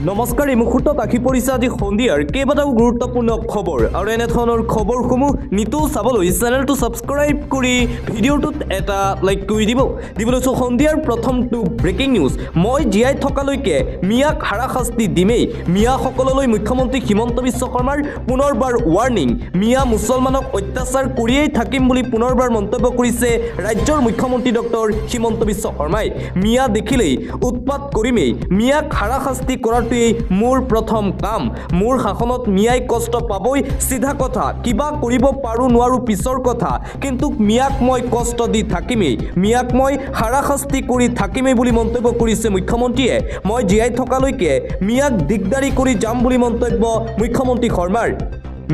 নমস্কাৰ এই মুহূৰ্তত আহি পৰিছে আজি সন্ধিয়াৰ কেইবাটাও গুৰুত্বপূৰ্ণ খবৰ আৰু এনে ধৰণৰ খবৰসমূহ নিতৌ চাবলৈ চেনেলটো ছাবস্ক্ৰাইব কৰি ভিডিঅ'টোত এটা লাইক কৰি দিবলৈ সন্ধিয়াৰ প্ৰথমটো ব্ৰেকিং নিউজ মই জীয়াই থকালৈকে মিয়াক হাৰাশাস্তি দিমেই মিয়াসকললৈ মুখ্যমন্ত্ৰী হিমন্ত বিশ্ব শৰ্মাৰ পুনৰবাৰ ৱাৰ্ণিং মিয়া মুছলমানক অত্যাচাৰ কৰিয়েই থাকিম বুলি পুনৰবাৰ মন্তব্য কৰিছে ৰাজ্যৰ মুখ্যমন্ত্ৰী ডক্টৰ হিমন্ত বিশ্ব শৰ্মাই মিয়া দেখিলেই উৎপাত কৰিমেই মিয়াক হাৰাশাস্তি কৰাটোৱেই মোৰ প্ৰথম কাম মোৰ শাসনত মিয়াই কষ্ট পাবই সিধা কথা কিবা কৰিব পাৰো নোৱাৰো পিছৰ কথা কিন্তু মিয়াক মই কষ্ট দি থাকিমেই মিয়াক মই হাৰাশাস্তি কৰি থাকিমেই বুলি মন্তব্য কৰিছে মুখ্যমন্ত্ৰীয়ে মই জীয়াই থকালৈকে মিয়াক দিগদাৰি কৰি যাম বুলি মন্তব্য মুখ্যমন্ত্ৰী শৰ্মাৰ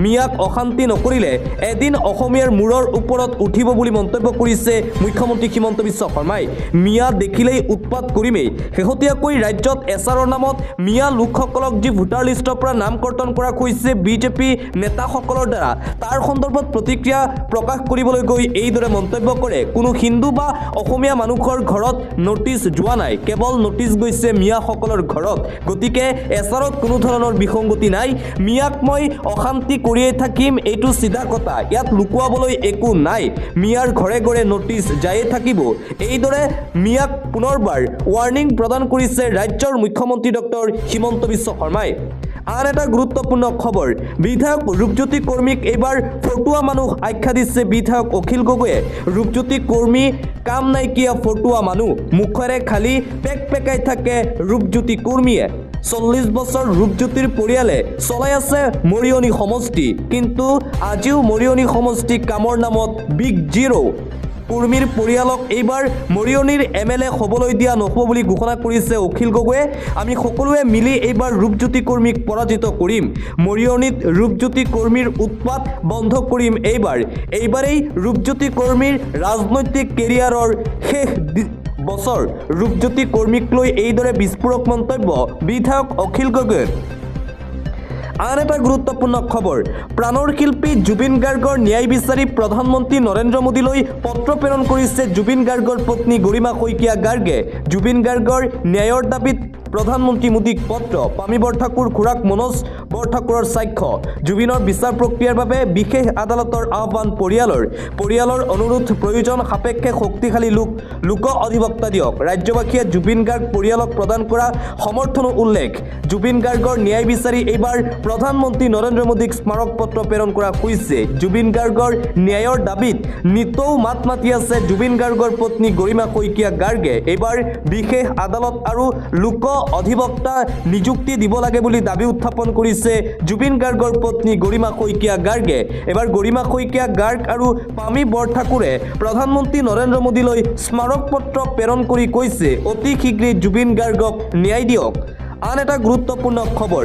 মিয়াক অশান্তি নকৰিলে এদিন অসমীয়াৰ মূৰৰ ওপৰত উঠিব বুলি মন্তব্য কৰিছে মুখ্যমন্ত্ৰী হিমন্ত বিশ্ব শৰ্মাই মিয়া দেখিলেই উৎপাত কৰিমেই শেহতীয়াকৈ ৰাজ্যত এছাৰৰ নামত মিয়া লোকসকলক যি ভোটাৰ লিষ্টৰ পৰা নাম কৰ্তন কৰা হৈছে বিজেপি নেতাসকলৰ দ্বাৰা তাৰ সন্দৰ্ভত প্ৰতিক্ৰিয়া প্ৰকাশ কৰিবলৈ গৈ এইদৰে মন্তব্য কৰে কোনো হিন্দু বা অসমীয়া মানুহৰ ঘৰত নটিচ যোৱা নাই কেৱল নটিচ গৈছে মিয়াসকলৰ ঘৰত গতিকে এছাৰত কোনো ধৰণৰ বিসংগতি নাই মিয়াক মই অশান্তি কৰিয়ে থাকিম এইটো সিধা কথা ইয়াত লুকুৱাবলৈ একো নাই মিয়াৰ ঘৰে ঘৰে নটিচ যায়ে থাকিব এইদৰে মিয়াক পুনৰবাৰ ৱাৰ্ণিং প্ৰদান কৰিছে ৰাজ্যৰ মুখ্যমন্ত্ৰী ডক্টৰ হিমন্ত বিশ্ব শৰ্মাই আন এটা গুৰুত্বপূৰ্ণ খবৰ বিধায়ক ৰূপজ্যোতি কৰ্মীক এইবাৰ ফটুৱা মানুহ আখ্যা দিছে বিধায়ক অখিল গগৈয়ে ৰূপজ্যোতি কৰ্মী কাম নাইকিয়া ফটুৱা মানুহ মুখেৰে খালি পেক পেকাই থাকে ৰূপজ্যোতি কৰ্মীয়ে 40 বছৰ ৰূপজ্যোতিৰ পৰিয়ালে চলাই আছে মৰিয়নি সমষ্টি কিন্তু আজিও মৰিয়নি সমষ্টি কামৰ নামত বিগ জিৰো কৰ্মীৰ পৰিয়ালক এইবাৰ মৰিয়নিৰ এমএলএ হ'বলৈ দিয়া নহ'ব বুলি ঘোষণা কৰিছে অখিল গগৈয়ে আমি সকলোৱে মিলি এইবাৰ ৰূপজ্যোতি কৰ্মীক পৰাজিত কৰিম মৰিয়নিত ৰূপজ্যোতি কৰ্মীৰ উৎপাত বন্ধ কৰিম এইবাৰেই ৰূপজ্যোতি কৰ্মীৰ ৰাজনৈতিক কেৰিয়াৰৰ শেষ বছৰ ৰূপজ্যোতি কৰ্মীক লৈ এইদৰে বিস্ফোৰক মন্তব্য বিধায়ক অখিল গগৈৰ আন এটা গুৰুত্বপূৰ্ণ খবৰ প্ৰাণৰ শিল্পী জুবিন গাৰ্গৰ ন্যায় বিচাৰি প্ৰধানমন্ত্ৰী নৰেন্দ্ৰ মোদীলৈ পত্ৰ প্ৰেৰণ কৰিছে জুবিন গাৰ্গৰ পত্নী গৰিমা শইকীয়া গাৰ্গে জুবিন গাৰ্গৰ ন্যায়ৰ দাবীত প্ৰধানমন্ত্ৰী মোদীক পত্ৰ পামী বৰঠাকুৰ খুৰাক মনোজ বৰঠাকুৰৰ সাক্ষ্য জুবিনৰ বিচাৰ প্ৰক্ৰিয়াৰ বাবে বিশেষ আদালতৰ আহ্বান পৰিয়ালৰ অনুৰোধ প্ৰয়োজন সাপেক্ষে শক্তিশালী লোক অধিবক্তা দিয়ক ৰাজ্যবাসীয়ে জুবিন গাৰ্গ পৰিয়ালক প্ৰদান কৰা সমৰ্থনো উল্লেখ জুবিন গাৰ্গৰ ন্যায় বিচাৰি এইবাৰ প্ৰধানমন্ত্ৰী নৰেন্দ্ৰ মোদীক স্মাৰক পত্ৰ প্ৰেৰণ কৰা হৈছে জুবিন গাৰ্গৰ ন্যায়ৰ দাবীত নিতৌ মাত মাতি আছে জুবিন গাৰ্গৰ পত্নী গৰিমা শইকীয়া গাৰ্গে এইবাৰ বিশেষ আদালত আৰু লোক অধিবক্তা নিযুক্তি দিব লাগে বুলি দাবী উত্থাপন কৰিছে জুবিন গাৰ্গৰ পত্নী গৰিমা শইকীয়া গাৰ্গে এবাৰ গৰিমা শইকীয়া গাৰ্গ আৰু পামী বৰঠাকুৰে প্ৰধানমন্ত্ৰী নৰেন্দ্ৰ মোদীলৈ স্মাৰক পত্ৰ প্ৰেৰণ কৰি কৈছে অতি শীঘ্ৰেই জুবিন গাৰ্গক ন্যায় দিয়ক আন এটা গুৰুত্বপূৰ্ণ খবৰ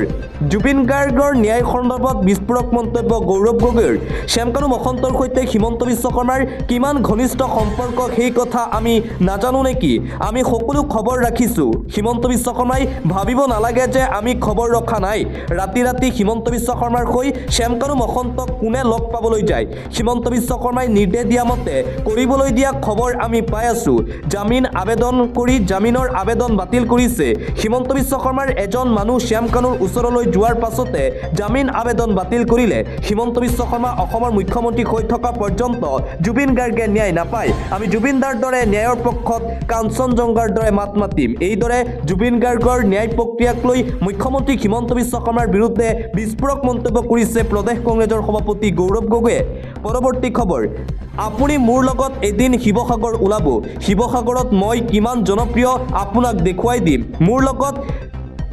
জুবিন গাৰ্গৰ ন্যায় সন্দৰ্ভত বিস্ফোৰক মন্তব্য গৌৰৱ গগৈৰ শ্যামকানু মহন্তৰ সৈতে হিমন্ত বিশ্ব শৰ্মাৰ কিমান ঘনিষ্ঠ সম্পৰ্ক সেই কথা আমি নাজানো নেকি আমি সকলো খবৰ ৰাখিছোঁ হিমন্ত বিশ্ব শৰ্মাই ভাবিব নালাগে যে আমি খবৰ ৰখা নাই ৰাতি হিমন্ত বিশ্ব শৰ্মাৰ হৈ শ্যামকানু মহন্তক কোনে লগ পাবলৈ যায় হিমন্ত বিশ্ব শৰ্মাই নিৰ্দেশ দিয়া মতে কৰিবলৈ দিয়া খবৰ আমি পাই আছোঁ জামিন আবেদন কৰি জামিনৰ আবেদন বাতিল কৰিছে হিমন্ত বিশ্ব শৰ্মাৰ এজন মানুহ শ্যামকানুৰ ওচৰলৈ যোৱাৰ পাছতে জামিন আবেদন বাতিল কৰিলে হিমন্ত বিশ্ব শৰ্মা অসমৰ মুখ্যমন্ত্ৰী হৈ থকা পৰ্যন্ত জুবিন গাৰ্গে ন্যায় নাপায় আমি জুবিনদাৰ দৰে ন্যায়ৰ পক্ষত কাঞ্চনজংঘাৰ দৰে মাত মাতিম এইদৰে জুবিন গাৰ্গৰ ন্যায় প্ৰক্ৰিয়াক লৈ মুখ্যমন্ত্ৰী হিমন্ত বিশ্ব শৰ্মাৰ বিৰুদ্ধে বিস্ফোৰক মন্তব্য কৰিছে প্ৰদেশ কংগ্ৰেছৰ সভাপতি গৌৰৱ গগৈয়ে পৰৱৰ্তী খবৰ আপুনি মোৰ লগত এদিন শিৱসাগৰ ওলাব শিৱসাগৰত মই কিমান জনপ্ৰিয় আপোনাক দেখুৱাই দিম মোৰ লগত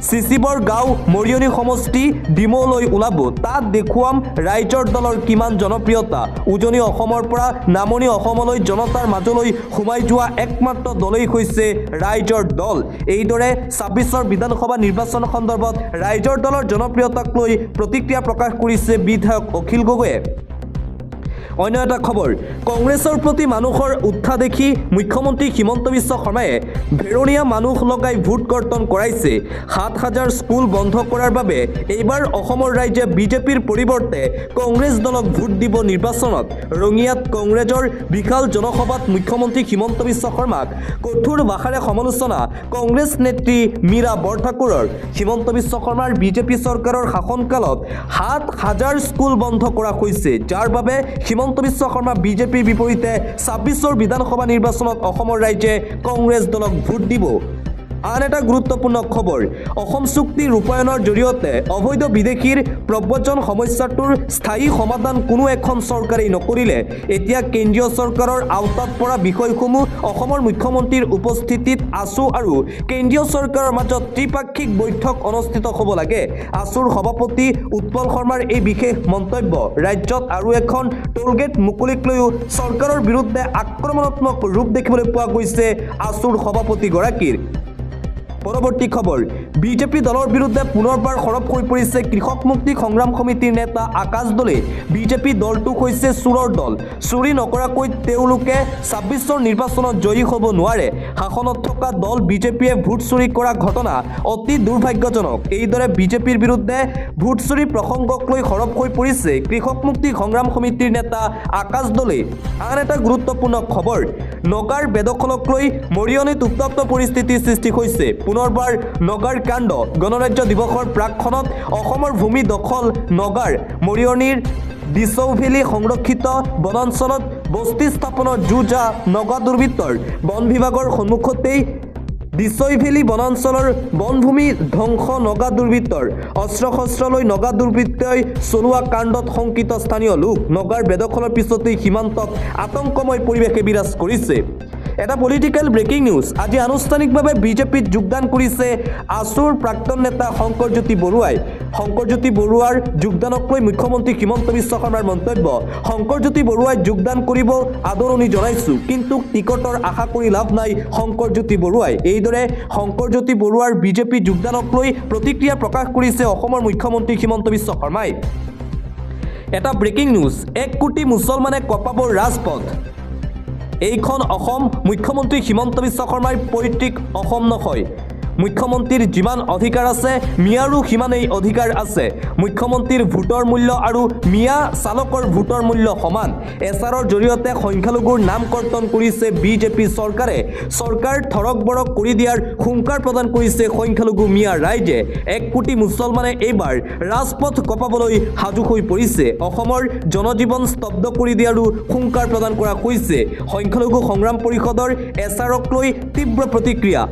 চিচিবৰ গাঁও মৰিয়নি সমষ্টি ডিমৌলৈ ওলাব তাত দেখুৱাম ৰাইজৰ দলৰ কিমান জনপ্ৰিয়তা উজনি অসমৰ পৰা নামনি অসমলৈ জনতাৰ মাজলৈ সোমাই যোৱা একমাত্ৰ দলেই হৈছে ৰাইজৰ দল এইদৰে 26ৰ বিধানসভা নিৰ্বাচন সন্দৰ্ভত ৰাইজৰ দলৰ জনপ্ৰিয়তাক লৈ প্ৰতিক্ৰিয়া প্ৰকাশ কৰিছে বিধায়ক অখিল গগৈয়ে অন্য এটা খবৰ কংগ্ৰেছৰ প্ৰতি মানুহৰ উৎসাহ দেখি মুখ্যমন্ত্ৰী হিমন্ত বিশ্ব শৰ্মাই ভেৰণীয়া মানুহ লগাই ভোট কৰ্তন কৰাইছে ৭,০০০ স্কুল বন্ধ কৰাৰ বাবে এইবাৰ অসমৰ ৰাইজে বিজেপিৰ পৰিৱৰ্তে কংগ্ৰেছ দলক ভোট দিব নিৰ্বাচনত ৰঙিয়াত কংগ্ৰেছৰ বিশাল জনসভাত মুখ্যমন্ত্ৰী হিমন্ত বিশ্ব শৰ্মাক কঠোৰ ভাষাৰে সমালোচনা কংগ্ৰেছ নেত্ৰী মীৰা বৰঠাকুৰৰ হিমন্ত বিশ্ব শৰ্মাৰ বিজেপি চৰকাৰৰ শাসনকালত ৭,০০০ স্কুল বন্ধ কৰা হৈছে যাৰ বাবে হিমন্ত বিশ্ব শৰ্মা বিজেপিৰ বিপৰীতে ২৬ৰ বিধানসভা নিৰ্বাচনত অসমৰ ৰাইজে কংগ্ৰেছ দলক ভোট দিব আন এটা গুৰুত্বপূৰ্ণ খবৰ অসম চুক্তি ৰূপায়ণৰ জৰিয়তে অবৈধ বিদেশীৰ প্ৰব্ৰজন সমস্যাটোৰ স্থায়ী সমাধান কোনো এখন চৰকাৰেই নকৰিলে এতিয়া কেন্দ্ৰীয় চৰকাৰৰ আওতাত পৰা বিষয়সমূহ অসমৰ মুখ্যমন্ত্ৰীৰ উপস্থিতিত আছু আৰু কেন্দ্ৰীয় চৰকাৰৰ মাজত ত্ৰিপাক্ষিক বৈঠক অনুষ্ঠিত হ'ব লাগে আছুৰ সভাপতি উৎপল শৰ্মাৰ এই বিশেষ মন্তব্য ৰাজ্যত আৰু এখন টোলগেট মুকলিক লৈও চৰকাৰৰ বিৰুদ্ধে আক্ৰমণাত্মক ৰূপ দেখিবলৈ পোৱা গৈছে আছুৰ সভাপতিগৰাকীৰ পৰৱৰ্তী খবৰ বিজেপি দলৰ বিৰুদ্ধে পুনৰবাৰ সৰব হৈ পৰিছে কৃষক মুক্তি সংগ্ৰাম সমিতিৰ নেতা আকাশ দলে বিজেপি দলটো হৈছে চোৰৰ দল চুৰি নকৰাকৈ তেওঁলোকে ২৬ৰ নিৰ্বাচনত জয়ী হ'ব নোৱাৰে শাসনত থকা দল বিজেপিয়ে ভোট চুৰি কৰা ঘটনা অতি দুৰ্ভাগ্যজনক এইদৰে বিজেপিৰ বিৰুদ্ধে ভোট চুৰি প্ৰসংগক লৈ সৰব হৈ পৰিছে কৃষক মুক্তি সংগ্ৰাম সমিতিৰ নেতা আকাশ দলে আন এটা গুৰুত্বপূৰ্ণ খবৰ নগাৰ বেদখলক লৈ মৰিয়নীত উত্তপ্ত পৰিস্থিতিৰ সৃষ্টি হৈছে পুনৰবাৰ নগাৰ কাণ্ড গণৰাজ্য দিৱসৰ প্ৰাকখনত অসমৰ ভূমি দখল নগাৰ মৰিয়নীৰ দিছৌভেলী সংৰক্ষিত বনাঞ্চলত বস্তি স্থাপনৰ যুঁজা নগা দুৰ্বৃত্তৰ বন বিভাগৰ সন্মুখতেই দিছৌভেলী বনাঞ্চলৰ বনভূমি ধ্বংস নগা দুৰ্বৃত্তৰ অস্ত্ৰ শস্ত্ৰ লৈ নগা দুৰ্বৃত্তই চলোৱা কাণ্ডত শংকিত স্থানীয় লোক নগাৰ বেদখলৰ পিছতেই সীমান্তত আতংকময় পৰিৱেশে বিৰাজ কৰিছে এটা পলিটিক্যাল ব্ৰেকিং নিউজ আজি আনুষ্ঠানিকভাৱে বিজেপিত যোগদান কৰিছে আছুৰ প্ৰাক্তন নেতা শংকৰজ্যোতি বৰুৱাৰ যোগদানক লৈ মুখ্যমন্ত্ৰী হিমন্ত বিশ্ব শৰ্মাৰ মন্তব্য শংকৰজ্যোতি বৰুৱাই যোগদান কৰিব আদৰণি জনাইছো কিন্তু টিকটৰ আশা কৰি লাভ নাই শংকৰজ্যোতি বৰুৱাই এইদৰে শংকৰজ্যোতি বৰুৱাৰ বিজেপি যোগদানক লৈ প্ৰতিক্ৰিয়া প্ৰকাশ কৰিছে অসমৰ মুখ্যমন্ত্ৰী হিমন্ত বিশ্ব শৰ্মাই এটা ব্ৰেকিং নিউজ ১ কোটি মুছলমানে কঁপাব ৰাজপথ এইখন অসম মুখ্যমন্ত্ৰী হিমন্ত বিশ্ব শৰ্মাৰ পৈতৃক অসম নহয় মুখ্যমন্ত্ৰীৰ যিমান অধিকাৰ আছে মিয়াৰো সিমানেই অধিকাৰ আছে মুখ্যমন্ত্ৰীৰ ভোটৰ মূল্য আৰু মিয়া চালকৰ ভোটৰ মূল্য সমান এছআৰৰ জৰিয়তে সংখ্যালঘুৰ নাম কৰ্তন কৰিছে বিজেপি চৰকাৰে চৰকাৰ থৰক বৰক কৰি দিয়াৰ হুংকাৰ প্ৰদান কৰিছে সংখ্যালঘু মিয়া ৰাইজে ১ কোটি মুছলমানে এইবাৰ ৰাজপথ কঁপাবলৈ সাজু হৈ পৰিছে অসমৰ জনজীৱন স্তব্ধ কৰি দিয়াৰো হুংকাৰ প্ৰদান কৰা হৈছে সংখ্যালঘু সংগ্ৰাম পৰিষদৰ এছআৰক লৈ তীব্ৰ প্ৰতিক্ৰিয়া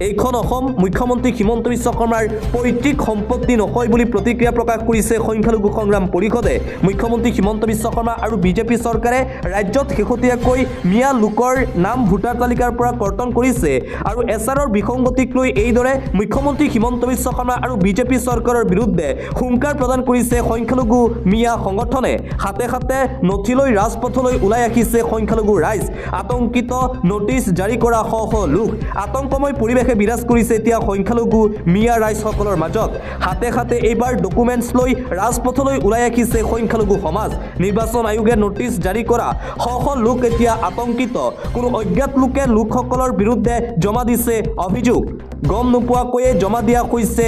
এইখন অসম মুখ্যমন্ত্ৰী হিমন্ত বিশ্ব শৰ্মাৰ পৈতৃক সম্পত্তি নহয় বুলি প্ৰতিক্ৰিয়া প্ৰকাশ কৰিছে সংখ্যালঘু সংগ্ৰাম পৰিষদে মুখ্যমন্ত্ৰী হিমন্ত বিশ্ব শৰ্মা আৰু বিজেপি চৰকাৰে ৰাজ্যত শেহতীয়াকৈ মিয়া লোকৰ নাম ভোটাৰ তালিকাৰ পৰা কৰ্তন কৰিছে আৰু এছআৰৰ বিসংগতিক লৈ এইদৰে মুখ্যমন্ত্ৰী হিমন্ত বিশ্ব শৰ্মা আৰু বিজেপি চৰকাৰৰ বিৰুদ্ধে হুংকাৰ প্ৰদান কৰিছে সংখ্যালঘু মিয়া সংগঠনে হাতে হাতে নথি লৈ ৰাজপথলৈ ওলাই আহিছে সংখ্যালঘু ৰাইজ আতংকিত নটিচ জাৰি কৰা শ শ লোক আতংকময় পৰিৱেশ বিৰাজ কৰিছে এতিয়া সংখ্যালঘু মিয়া ৰাইজসকলৰ মাজত হাতে হাতে এইবাৰ ডকুমেণ্টছ লৈ ৰাজপথলৈ ওলাই আহিছে সংখ্যালঘু সমাজ নিৰ্বাচন আয়োগে নটিচ জাৰি কৰা শ শ লোক এতিয়া আতংকিত কোনো অজ্ঞাত লোকে লোকসকলৰ বিৰুদ্ধে জমা দিছে অভিযোগ গম নোপোৱাকৈয়ে জমা দিয়া হৈছে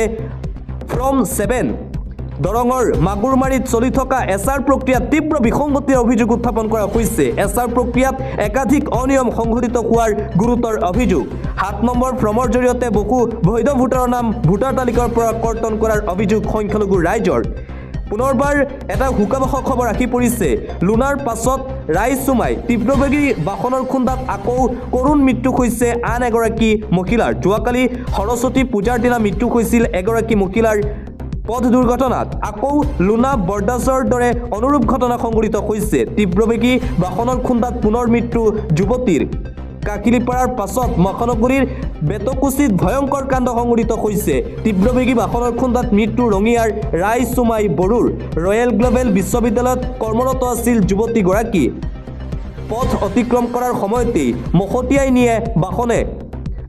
ফ্ৰম 7 দৰঙৰ মাগুৰমাৰীত চলি থকা এছআৰ প্ৰক্ৰিয়াত তীব্ৰ বিসংগতিৰ অভিযোগ উত্থাপন কৰা হৈছে এছআৰ প্ৰক্ৰিয়াত একাধিক অনিয়ম সংঘটিত হোৱাৰ গুৰুতৰ অভিযোগ 7 নম্বৰ ফৰ্মৰ জৰিয়তে বহু বৈধ ভোটাৰৰ নাম ভোটাৰ তালিকাৰ পৰা কৰ্তন কৰাৰ অভিযোগ সংখ্যালঘু ৰাইজৰ পুনৰবাৰ এটা হুকাবহ খবৰ আহি পৰিছে লুনাৰ পাছত ৰাইজুমাই তীব্ৰবেগী বাহনৰ খুন্দাত আকৌ কৰুণ মৃত্যু হৈছে আন এগৰাকী মহিলাৰ যোৱাকালি সৰস্বতী পূজাৰ দিনা মৃত্যু হৈছিল এগৰাকী মহিলাৰ পথ দুৰ্ঘটনাত আকৌ লুনা বৰদাসৰ দৰে অনুৰূপ ঘটনা সংঘটিত হৈছে তীব্ৰবেগী বাহনৰ খুন্দাত পুনৰ মৃত্যু যুৱতীৰ কাকিলিপাৰাৰ পাছত মহানগৰীৰ বেতকুচিত ভয়ংকৰ কাণ্ড সংঘটিত হৈছে তীব্ৰবেগী বাহনৰ খুন্দাত মৃত্যু ৰঙিয়াৰ ৰাইচুমাই বড়োৰ ৰয়েল গ্লোবেল বিশ্ববিদ্যালয়ত কৰ্মৰত আছিল যুৱতীগৰাকী পথ অতিক্ৰম কৰাৰ সময়তেই মহতিয়াই নিয়ে বাহনে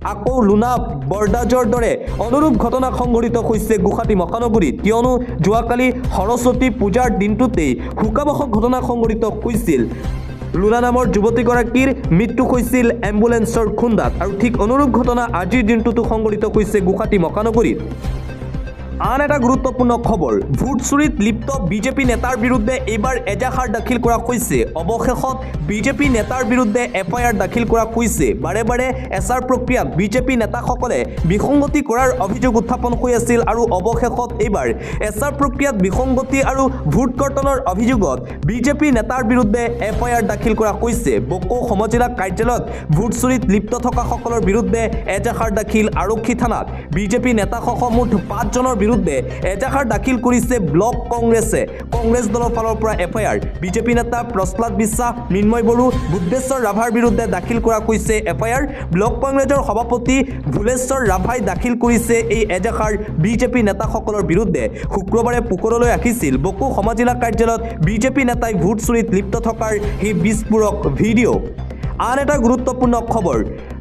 আকৌ লুনা বৰদাজৰ দৰে অনুৰূপ ঘটনা সংঘটিত হৈছে গুৱাহাটী মহানগৰীত কিয়নো যোৱাকালি সৰস্বতী পূজাৰ দিনটোতেই শোকাবহক ঘটনা সংঘটিত হৈছিল লুনা নামৰ যুৱতীগৰাকীৰ মৃত্যু হৈছিল এম্বুলেন্সৰ খুন্দাত আৰু ঠিক অনুৰূপ ঘটনা আজিৰ দিনটোতো সংঘটিত হৈছে গুৱাহাটী মহানগৰীত আন এটা গুৰুত্বপূৰ্ণ খবৰ ভোট চুৰিত লিপ্ত বিজেপি নেতাৰ বিৰুদ্ধে এইবাৰ এজাহাৰ দাখিল কৰা হৈছে অৱশেষত বিজেপি নেতাৰ বিৰুদ্ধে এফআইআৰ দাখিল কৰা হৈছে বাৰে বাৰে এছআৰ প্ৰক্ৰিয়াত বিজেপি নেতাসকলে বিসংগতি কৰাৰ অভিযোগ উত্থাপন হৈ আছিল আৰু অৱশেষত এইবাৰ এছআৰ প্ৰক্ৰিয়াত বিসংগতি আৰু ভোট কৰ্তনৰ অভিযোগত বিজেপি নেতাৰ বিৰুদ্ধে এফআইআৰ দাখিল কৰা হৈছে বকো সমজিলা কাৰ্যালয়ত ভোট চুৰিত লিপ্ত থকাসকলৰ বিৰুদ্ধে এজাহাৰ দাখিল আৰক্ষী থানাত বিজেপি নেতাসহ মুঠ 5 জনৰ বিৰুদ্ধে এজাহাৰ দাখিল কৰিছে ব্লক কংগ্ৰেছে কংগ্ৰেছ দলৰ ফালৰ পৰা এফআইআৰ বিজেপি নেতা প্ৰহ্লাদ বিশ্বাস মৃন্ময় বড়ো বুদ্ধেশ্বৰ ৰাভাৰ বিৰুদ্ধে দাখিল কৰা হৈছে এফআইআৰ ব্লক কংগ্ৰেছৰ সভাপতি ভুলেশ্বৰ ৰাভাই দাখিল কৰিছে এই এজাহাৰ বিজেপি নেতাসকলৰ বিৰুদ্ধে শুক্ৰবাৰে পোকৰলৈ ৰাখিছিল বকো সমজিলা কাৰ্যালয়ত বিজেপি নেতাই ভোট চুৰিত লিপ্ত থকাৰ সেই বিস্ফোৰক ভিডিঅ' আন এটা গুৰুত্বপূৰ্ণ খবৰ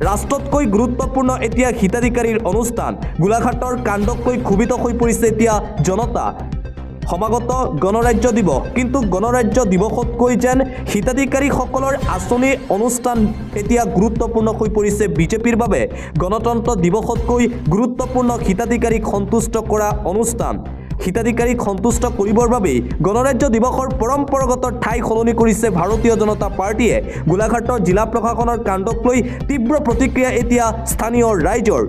ৰাষ্ট্ৰতকৈ গুৰুত্বপূৰ্ণ এতিয়া হিতাধিকাৰীৰ অনুষ্ঠান গোলাঘাটৰ কাণ্ডক লৈ ক্ষোভিত হৈ পৰিছে এতিয়া জনতা সমাগত গণৰাজ্য দিৱস কিন্তু গণৰাজ্য দিৱসতকৈ যেন হিতাধিকাৰীসকলৰ আঁচনিৰ অনুষ্ঠান এতিয়া গুৰুত্বপূৰ্ণ হৈ পৰিছে বিজেপিৰ বাবে গণতন্ত্ৰ দিৱসতকৈ গুৰুত্বপূৰ্ণ হিতাধিকাৰীক সন্তুষ্ট কৰা অনুষ্ঠান হিতাধিকাৰীক সন্তুষ্ট কৰিবৰ বাবে গণৰাজ্য দিৱসৰ পৰম্পৰাগত ঠাই সলনি কৰিছে ভাৰতীয় জনতা পাৰ্টিয়ে গোলাঘাটৰ জিলা প্ৰশাসনৰ কাণ্ডক লৈ তীব্ৰ প্ৰতিক্ৰিয়া এতিয়া স্থানীয় ৰাইজৰ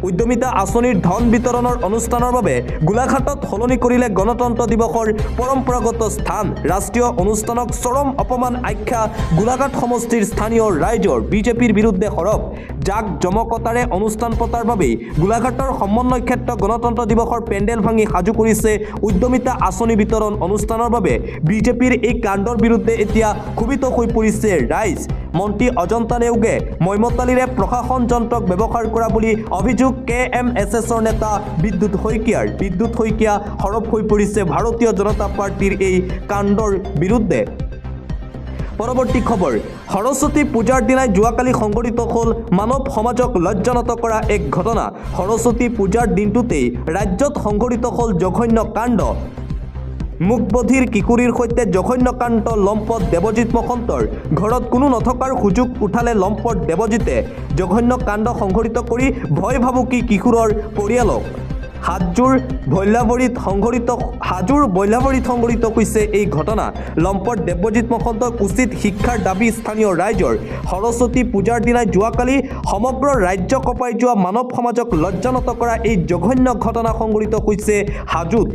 উদ্যমিতা আঁচনিৰ ধন বিতৰণৰ অনুষ্ঠানৰ বাবে গোলাঘাটত সলনি কৰিলে গণতন্ত্ৰ দিৱসৰ পৰম্পৰাগত স্থান ৰাষ্ট্ৰীয় অনুষ্ঠানক চৰম অপমান আখ্যা গোলাঘাট সমষ্টিৰ স্থানীয় ৰাইজৰ বিজেপিৰ বিৰুদ্ধে সৰব জাক জমকতাৰে অনুষ্ঠান পতাৰ বাবে গোলাঘাটৰ সমন্বয় ক্ষেত্ৰ গণতন্ত্ৰ দিৱসৰ পেণ্ডেল ভাঙি সাজু কৰিছে উদ্যমিতা আঁচনি বিতৰণ অনুষ্ঠানৰ বাবে বিজেপিৰ এই কাণ্ডৰ বিৰুদ্ধে এতিয়া ক্ষোভিত হৈ পৰিছে ৰাইজ মন্ত্ৰী অজন্তা নেওগে মইমতালিৰে প্ৰশাসন যন্ত্ৰক ব্যৱহাৰ কৰা বুলি অভিযোগ KMSSৰ নেতা বিদ্যুৎ শইকীয়া সৰব হৈ পৰিছে ভাৰতীয় জনতা পাৰ্টিৰ এই কাণ্ডৰ বিৰুদ্ধে পৰৱৰ্তী খবৰ সৰস্বতী পূজাৰ দিনাই যোৱাকালি সংঘটিত হ'ল মানৱ সমাজক লজ্জানত কৰা এক ঘটনা সৰস্বতী পূজাৰ দিনটোতেই ৰাজ্যত সংঘটিত হ'ল জঘন্য কাণ্ড মুখবধিৰ কিশোৰীৰ সৈতে জঘন্য কাণ্ড লম্পট দেৱজিৎ মহন্তৰ ঘৰত কোনো নথকাৰ সুযোগ উঠালে লম্পট দেৱজিতে জঘন্য কাণ্ড সংঘটিত কৰি ভয় ভাবুকি কিশোৰৰ পৰিয়ালক হাজোৰ বৈলাবৰীত সংঘটিত হৈছে এই ঘটনা লম্পট দেৱজিৎ মহন্তক উচিত শিক্ষাৰ দাবী স্থানীয় ৰাইজৰ সৰস্বতী পূজাৰ দিনাই যোৱাকালি সমগ্ৰ ৰাজ্য কঁপাই যোৱা মানৱ সমাজক লজ্জানত কৰা এই জঘন্য ঘটনা সংঘটিত হৈছে হাজোত